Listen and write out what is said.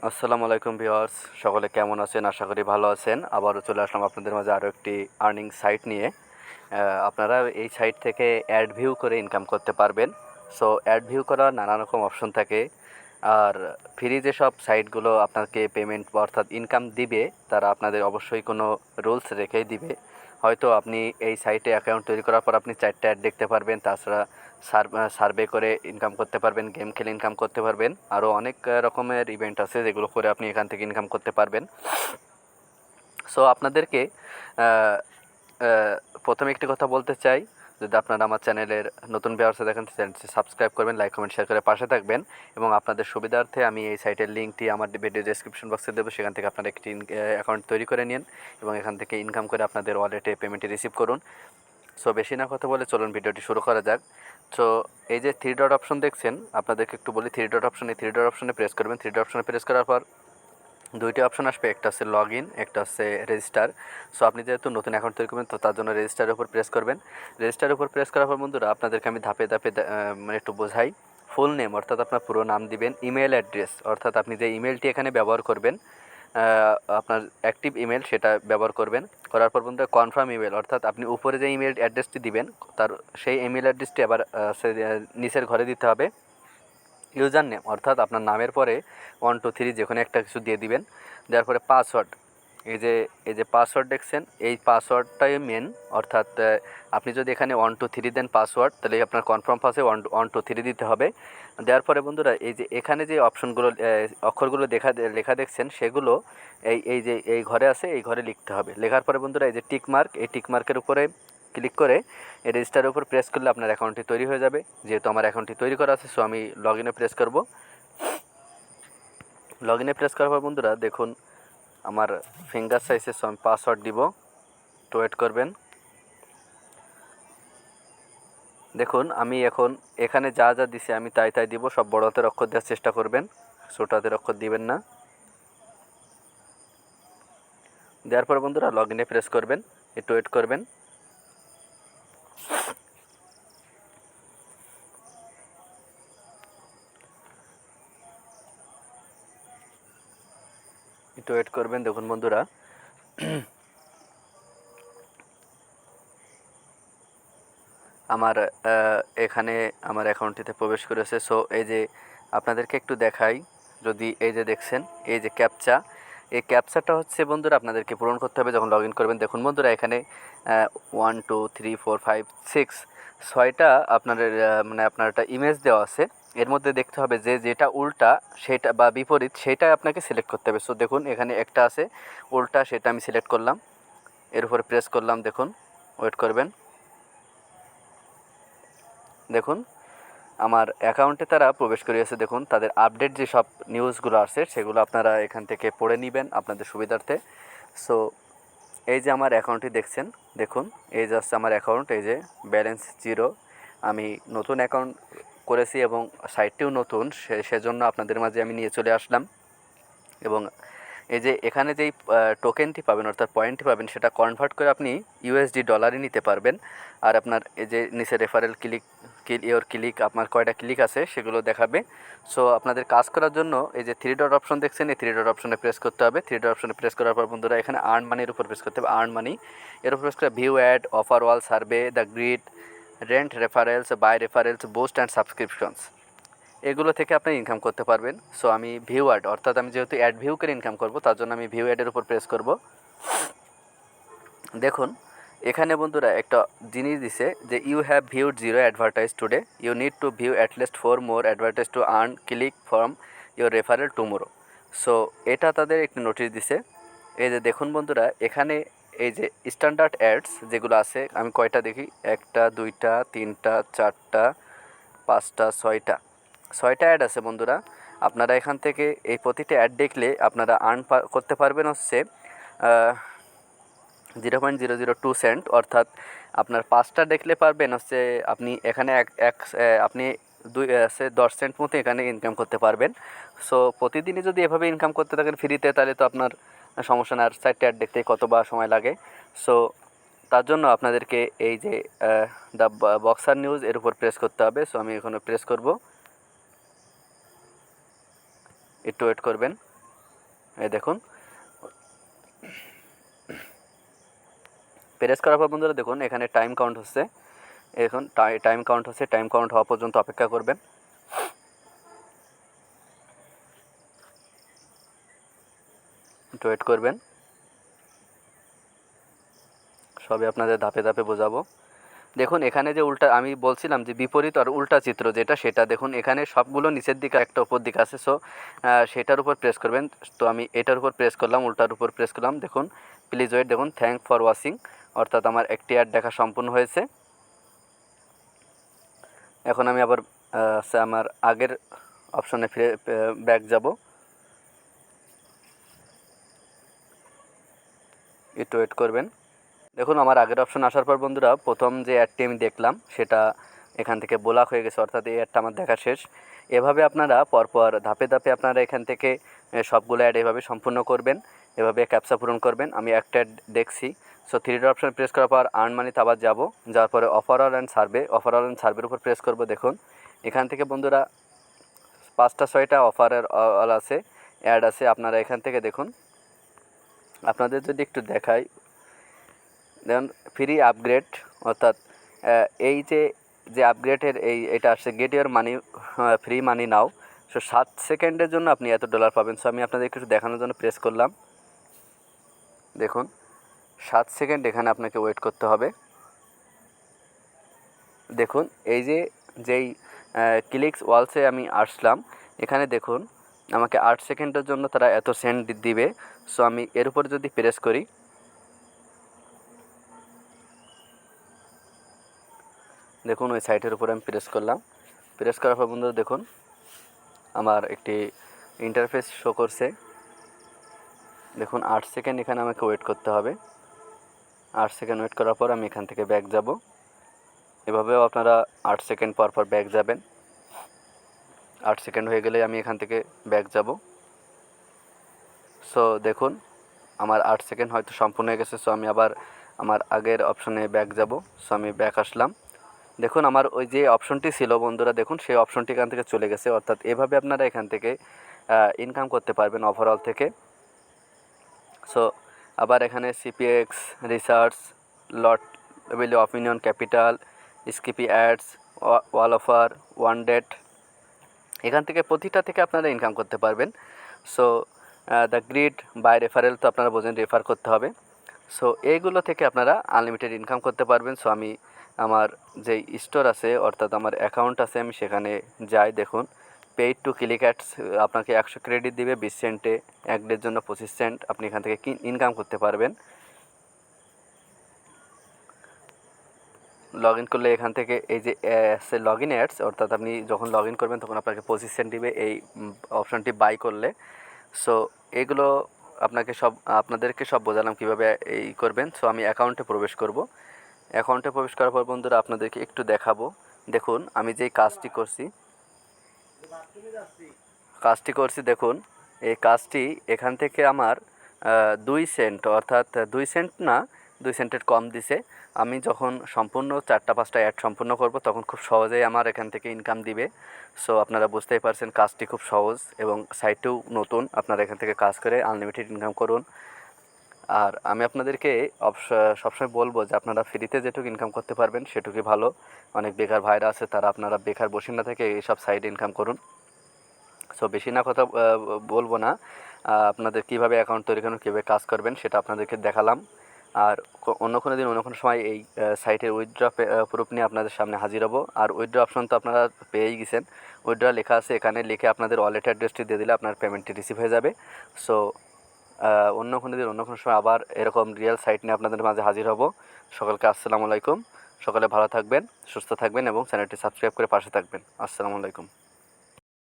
আসসালামু আলাইকুম ভিউয়ার্স, সকলে কেমন আছেন? আশা করি ভালো আছেন। আবারও চলে আসলাম আপনাদের মাঝে আরও একটি আর্নিং সাইট নিয়ে। আপনারা এই সাইট থেকে অ্যাড ভিউ করে ইনকাম করতে পারবেন। সো অ্যাড ভিউ করার নানা রকম অপশন থাকে। আর ফ্রি যেসব সাইটগুলো আপনাকে পেমেন্ট অর্থাৎ ইনকাম দিবে, তারা আপনাদের অবশ্যই কোনো রুলস রেখেই দিবে। হয়তো আপনি এই সাইটে অ্যাকাউন্ট তৈরি করার পর আপনি 4টা অ্যাড দেখতে পারবেন। তাছাড়া সার্ভে করে ইনকাম করতে পারবেন, গেম খেলে ইনকাম করতে পারবেন। আরও অনেক রকমের ইভেন্ট আছে যেগুলো করে আপনি এখান থেকে ইনকাম করতে পারবেন। সো আপনাদেরকে প্রথমে একটি কথা বলতে চাই, যদি আপনারা আমার চ্যানেলের নতুন ভিউয়ার্স দেখেন, চ্যানেলটি সাবস্ক্রাইব করবেন, লাইক কমেন্ট শেয়ার করে পাশে থাকবেন। এবং আপনাদের সুবিধার্থে আমি এই সাইটের লিঙ্কটি আমার ভিডিও ডেসক্রিপশন বক্সে দেবো। সেখান থেকে আপনারা একটি অ্যাকাউন্ট তৈরি করে নিন এবং এখান থেকে ইনকাম করে আপনাদের ওয়ালেটে পেমেন্টটি রিসিভ করুন। সো বেশি না কথা বলে চলুন ভিডিওটি শুরু করা যাক। সো এই যে 3 ডট অপশন দেখছেন, আপনাদেরকে একটু বলি। 3 ডট অপশন, এই 3 ডট অপশনে প্রেস করবেন। 3 ডট অপশনে প্রেস করার পর দুইটি অপশন আসবে, একটা হচ্ছে লগ ইন, একটা হচ্ছে রেজিস্টার। সো আপনি যেহেতু নতুন অ্যাকাউন্ট তৈরি করবেন, তো তার জন্য রেজিস্টারের উপর প্রেস করবেন। রেজিস্টারের উপর প্রেস করার পর বন্ধুরা আপনাদেরকে আমি ধাপে ধাপে মানে একটু বোঝাই। ফুল নেম অর্থাৎ আপনার পুরো নাম দিবেন। ইমেল অ্যাড্রেস অর্থাৎ আপনি যে ইমেলটি এখানে ব্যবহার করবেন, আপনার অ্যাক্টিভ ইমেল, সেটা ব্যবহার করবেন। করার পর বন্ধুরা কনফার্ম ইমেল অর্থাৎ আপনি উপরে যে ইমেল অ্যাড্রেসটি দিবেন, তার সেই ইমেল অ্যাড্রেসটি আবার নিচের ঘরে দিতে হবে। ইউজার নেম অর্থাৎ আপনার নামের পরে 1 2 3 যে কোনো একটা কিছু দিয়ে দিবেন। দেওয়ার পরে পাসওয়ার্ড, এই যে পাসওয়ার্ড দেখছেন, এই পাসওয়ার্ডটাই মেন। অর্থাৎ আপনি যদি এখানে 1 2 3 দেন পাসওয়ার্ড, তাহলে আপনার কনফার্ম পাসে 1 2 3 দিতে হবে। দেওয়ার পরে বন্ধুরা এই যে এখানে যে অপশনগুলো অক্ষরগুলো লেখা দেখছেন, সেগুলো এই ঘরে আছে, এই ঘরে লিখতে হবে। লেখার পরে বন্ধুরা এই যে টিক মার্ক, এই টিক মার্কের উপরে ক্লিক করে এই রেজিস্টারের উপর প্রেস করলে আপনার অ্যাকাউন্টটি তৈরি হয়ে যাবে। যেহেতু আমার অ্যাকাউন্টটি তৈরি করা আছে, সো আমি লগ ইনে প্রেস করব। লগ ইনে প্রেস করার পর বন্ধুরা দেখুন আমার ফিঙ্গার সাইজে, সো আমি পাসওয়ার্ড দিব। একটু ওয়েট করবেন। দেখুন আমি এখন এখানে যা যা দিছি আমি তাই তাই দিব। সব বড় হাতের অক্ষর দেওয়ার চেষ্টা করবেন, ছোট হাতের অক্ষর দিবেন না। দেওয়ার পর বন্ধুরা লগ ইনে প্রেস করবেন, একটু ওয়েট করবেন। একটু ওয়েট করবেন। দেখুন বন্ধুরা আমার এখানে আমার অ্যাকাউন্টটিতে প্রবেশ করেছে। সো এই যে আপনাদেরকে একটু দেখাই, যদি এই যে দেখছেন এই যে ক্যাপচা, এই ক্যাপচাটা হচ্ছে বন্ধুরা আপনাদেরকে পূরণ করতে হবে যখন লগ ইন করবেন। দেখুন বন্ধুরা এখানে 1 2 3 4 5 6 ছয়টা আপনার মানে আপনার একটা ইমেজ দেওয়া আছে। এর মধ্যে দেখতে হবে যে যেটা উল্টা সেটা বা বিপরীত, সেটা আপনাকে সিলেক্ট করতে হবে। সো দেখুন এখানে একটা আছে উল্টা, সেটা আমি সিলেক্ট করলাম, এর উপরে প্রেস করলাম। দেখুন ওয়েট করবেন। দেখুন আমার অ্যাকাউন্টে তারা প্রবেশ করিয়েছে। দেখুন তাদের আপডেট যে সব নিউজগুলো আছে সেগুলো আপনারা এখান থেকে পড়ে নেবেন আপনাদের সুবিধার্থে। সো এই যে আমার অ্যাকাউন্টটি দেখছেন, দেখুন এই যে হচ্ছে আমার অ্যাকাউন্ট, এই যে ব্যালেন্স 0। আমি নতুন অ্যাকাউন্ট করেছি এবং সাইটটিও নতুন, সেজন্য আপনাদের মাঝে আমি নিয়ে চলে আসলাম। এবং এই যে এখানে যেই টোকেনটি পাবেন অর্থাৎ পয়েন্টটি পাবেন, সেটা কনভার্ট করে আপনি ইউএসডি ডলারে নিতে পারবেন। আর আপনার এই যে নিচে রেফারেল ক্লিক আপনার কয়টা ক্লিক আছে সেগুলো দেখাবে। সো আপনাদের কাজ করার জন্য এই যে 3 ডট অপশন দেখছেন, এই 3 ডট অপশনে প্রেস করতে হবে। 3 ডট অপশনে প্রেস করার পর বন্ধুরা এখানে আর্ন মানির উপর প্রেস করতে হবে। আর্ন মানি এর উপর প্রেস করে view ad, offer wall, survey, the grid, rent, referrals, buy referrals, boost and subscriptions, এগুলো থেকে আপনি ইনকাম করতে পারবেন। সো আমি ভিউ অ্যাড অর্থাৎ আমি যেহেতু অ্যাড ভিউ করে ইনকাম করব, তার জন্য আমি ভিউ অ্যাডের উপর প্রেস করব। দেখুন এখানে বন্ধুরা একটা জিনিস দিছে যে you have viewed 0 advertise today, you need to view at least 4 more advertise to earn click from your referral tomorrow. So এটা তাদের একটি নোটিশ দিছে। এই যে দেখুন বন্ধুরা এখানে এই যে স্ট্যান্ডার্ড অ্যাডস যেগুলো আছে, আমি কয়টা দেখি, 1টা 2টা 3টা 4টা 5টা 6টা অ্যাড আছে বন্ধুরা। আপনারা এখান থেকে এই প্রতিটা অ্যাড দেখলে আপনারা আর্ন করতে পারবেন হচ্ছে 0.002 সেন্ট। অর্থাৎ আপনার 5টা দেখলে পারবেন হচ্ছে আপনি এখানে আপনি 10 সেন্ট মতো এখানে ইনকাম করতে পারবেন। সো প্রতিদিনই যদি এভাবে ইনকাম করতে থাকেন ফ্রিতে, তাহলে তো আপনার সমস্যা না। আর 4টা অ্যাড দেখতে কত বা সময় লাগে। সো তার জন্য আপনাদেরকে এই যে দ্য বক্সার নিউজ এর উপর প্রেস করতে হবে। সো আমি এখানে প্রেস করব, একটু ওয়েট করবেন। এই দেখুন প্রেস করার পর বন্ধুরা দেখুন এখানে টাইম কাউন্ট হচ্ছে। এখন টাইম কাউন্ট হচ্ছে, টাইম কাউন্ট হওয়া পর্যন্ত অপেক্ষা করবেন। একটু ওয়েট করবেন, সবই আপনাদের ধাপে ধাপে বোঝাবো। দেখুন এখানে যে উল্টা আমি বলছিলাম যে বিপরীত আর উল্টা চিত্র যেটা, সেটা দেখুন এখানে সবগুলো নিচের দিকে একটা উপর দিকে আছে। সো সেটার উপর প্রেস করবেন। তো আমি এটার উপর প্রেস করলাম, উল্টার উপর প্রেস করলাম। দেখুন প্লিজ ওয়েট, দেখুন থ্যাংক ফর ওয়াচিং, অর্থাৎ আমার একটি অ্যাড দেখা সম্পূর্ণ হয়েছে। এখন আমি আবার আমার আগের অপশনে ফিরে ব্যাক যাব। একটু ওয়েট করবেন। দেখুন আমার আগের অপশন আসার পর বন্ধুরা প্রথম যে অ্যাডটি আমি দেখলাম সেটা এখান থেকে ব্লক হয়ে গেছে, অর্থাৎ এই অ্যাডটা আমার দেখা শেষ। এভাবে আপনারা পরপর ধাপে ধাপে আপনারা এখান থেকে সবগুলো অ্যাড এভাবে সম্পূর্ণ করবেন, এভাবে ক্যাপচা পূরণ করবেন। আমি একটা অ্যাড দেখছি। So three dot option press করার পর আর্ন মানিতে আবার যাব, যাওয়ার পরে ওভারঅল অ্যান্ড সার্ভের উপর প্রেস করব। দেখুন এখান থেকে বন্ধুরা 5-6টা অফারের অল আছে, অ্যাড আছে। আপনারা এখান থেকে দেখুন, আপনাদের যদি একটু দেখাই, দেখুন ফ্রি আপগ্রেড, অর্থাৎ এই যে আপগ্রেডের এটা আসছে get your money free money now. So 7 সেকেন্ডের জন্য আপনি এত ডলার পাবেন। সো আমি আপনাদের একটু দেখানোর জন্য প্রেস করলাম। দেখুন 7 সেকেন্ড এখানে আপনাকে ওয়েট করতে হবে। দেখুন এই যেই ক্লিকস ওয়ালসে আমি আসলাম, এখানে দেখুন আমাকে 8 সেকেন্ডের জন্য তারা এত সেন্ট দিবে। সো আমি এর উপর যদি প্রেস করি, দেখুন ওই সাইটের উপরে আমি প্রেস করলাম। প্রেস করার পর বন্ধুরা দেখুন আমার একটি ইন্টারফেস শো করছে। দেখুন 8 সেকেন্ড এখানে আমাকে ওয়েট করতে হবে। 8 সেকেন্ড ওয়েট করার পর আমি এখান থেকে ব্যাক যাব। এভাবেও আপনারা 8 সেকেন্ড পর পর ব্যাক যাবেন। 8 সেকেন্ড হয়ে গেলে আমি এখান থেকে ব্যাক যাব। সো দেখুন আমার 8 সেকেন্ড হয়তো সম্পূর্ণ হয়ে গেছে। সো আমি আবার আমার আগের অপশনে ব্যাক যাব। সো আমি ব্যাক আসলাম। দেখুন আমার ওই যে অপশনটি ছিল বন্ধুরা, দেখুন সেই অপশনটি এখান থেকে চলে গেছে। অর্থাৎ এভাবে আপনারা এখান থেকে ইনকাম করতে পারবেন ওভারঅল থেকে। সো আবার এখানে CPX, research, lot value, opinion, capital, skippy ads, wall offer, one date, এখান থেকে প্রতিটা থেকে আপনারা ইনকাম করতে পারবেন। So the grid buy referral, তো আপনারা বোঝেন রেফার করতে হবে। সো এইগুলো থেকে আপনারা আনলিমিটেড ইনকাম করতে পারবেন। সো আমি আমার যেই স্টোর আছে, অর্থাৎ আমার অ্যাকাউন্ট আছে, আমি সেখানে যাই। দেখুন পেইড টু ক্লিক অ্যাডস আপনাকে 100 ক্রেডিট দিবে 20 সেন্টে, এক ডের জন্য 25 সেন্ট আপনি এখান থেকে ইনকাম করতে পারবেন। লগ ইন করলে এখান থেকে এই যে লগ ইন অ্যাডস, অর্থাৎ আপনি যখন লগ ইন করবেন তখন আপনাকে 25 সেন্ট দিবে এই অপশানটি বাই করলে। সো এগুলো আপনাদেরকে সব বোঝালাম কীভাবে এই করবেন। সো আমি অ্যাকাউন্টে প্রবেশ করব। অ্যাকাউন্টে প্রবেশ করার পর বন্ধুরা আপনাদেরকে একটু দেখাবো। দেখুন আমি যেই কাজটি করছি, দেখুন এই কাজটি এখান থেকে আমার 2 সেন্ট, অর্থাৎ 2 সেন্ট না, 2 সেন্টের কম দিছে। আমি যখন সম্পূর্ণ 4-5টা অ্যাড সম্পূর্ণ করব তখন খুব সহজেই আমার এখান থেকে ইনকাম দিবে। সো আপনারা বুঝতেই পারছেন কাজটি খুব সহজ এবং সাইটটিও নতুন। আপনারা এখান থেকে কাজ করে আনলিমিটেড ইনকাম করুন। আর আমি আপনাদেরকে সবসময় বলবো যে আপনারা ফ্রিতে যেটুকু ইনকাম করতে পারবেন সেটুকুই ভালো। অনেক বেকার ভাইরা আছে, তারা আপনারা বেকার বসে না থেকে এইসব সাইটে ইনকাম করুন। সো বেশি না কথা বলবো না, আপনাদের কীভাবে অ্যাকাউন্ট তৈরি করবেন, কীভাবে কাজ করবেন সেটা আপনাদেরকে দেখালাম। আর অন্য কোনো দিন অন্য কোনো সময় এই সাইটের উইথড্র প্রুফ নিয়ে আপনাদের সামনে হাজির হব। আর উইথড্র অপশন তো আপনারা পেয়েই গেছেন, উইথড্র লেখা আছে এখানে, লিখে আপনাদের ওয়ালেট অ্যাড্রেসটি দিয়ে দিলে আপনার পেমেন্টটি রিসিভ হয়ে যাবে। সো অন্য কোনো দিন অন্য কোনো সময় আবার এরকম রিয়েল সাইট নিয়ে আপনাদের মাঝে হাজির হব। সকলকে আসসালামু আলাইকুম। সকলে ভালো থাকবেন, সুস্থ থাকবেন এবং চ্যানেলটি সাবস্ক্রাইব করে পাশে থাকবেন। আসসালামু আলাইকুম।